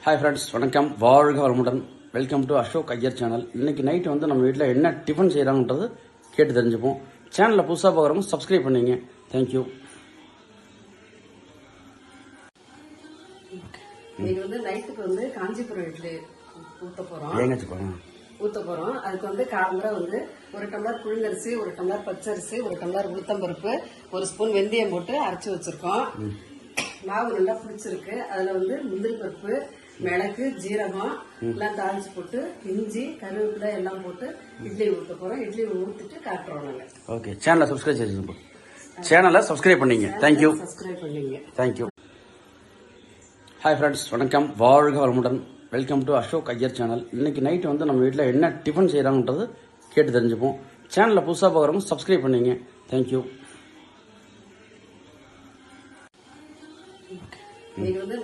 Hi friends, வணக்கம். வாழ்க வளமுடன். Welcome to Ashok Iyer channel. இன்னைக்கு நைட் வந்து நம்ம வீட்டில் என்ன டிஃபன் செய்கிறாங்கன்றது கேட்டு தெரிஞ்சுப்போம். சேனலில் புதுசாக பார்க்குறவங்க சப்ஸ்கிரைப் பண்ணிங்க. தேங்க்யூ. இன்னைக்கு வந்து நைட்டுக்கு வந்து காஞ்சிபுரம் இட்லி ஊற்ற போகிறோம். அதுக்கு வந்து காலம்புற வந்து 1 டம்ளர் புழுங்கரிசி, 1 டம்ளர் பச்சரிசி, 1 டம்ளர் உளுத்தம்பருப்பு, 1 ஸ்பூன் வெந்தயம் போட்டு அரைச்சி வச்சிருக்கோம். மாவு நல்லா பிடிச்சிருக்கு. அதுல வந்து முந்திரி பருப்பு, மிளகு, ஜீரகம் எல்லாம் தாளிச்சு போட்டு இஞ்சி, கருவேப்பிலை எல்லாம் போட்டு இட்லி ஊற்ற போறோம். இட்லி ஊற்றிட்டு காட்டுறோம் நாங்க. ஓகே, சேனலை சப்ஸ்கிரைப் பண்ணிங்க. தேங்க்யூ. சப்ஸ்கிரைப் பண்ணிங்க. தேங்க்யூ. ஹாய் ஃப்ரெண்ட்ஸ், வணக்கம். வாழ்க வளமுடன். Welcome to Ashok Iyer channel. இன்னைக்கு நைட் வந்து நம்ம வீட்டில் என்ன டிஃபன் செய்கிறாங்கன்றது கேட்டு தெரிஞ்சுப்போம். சேனலில் புதுசாக பார்க்குறவங்க சப்ஸ்கிரைப் பண்ணிங்க. தேங்க்யூ. இன்னைக்கு வந்து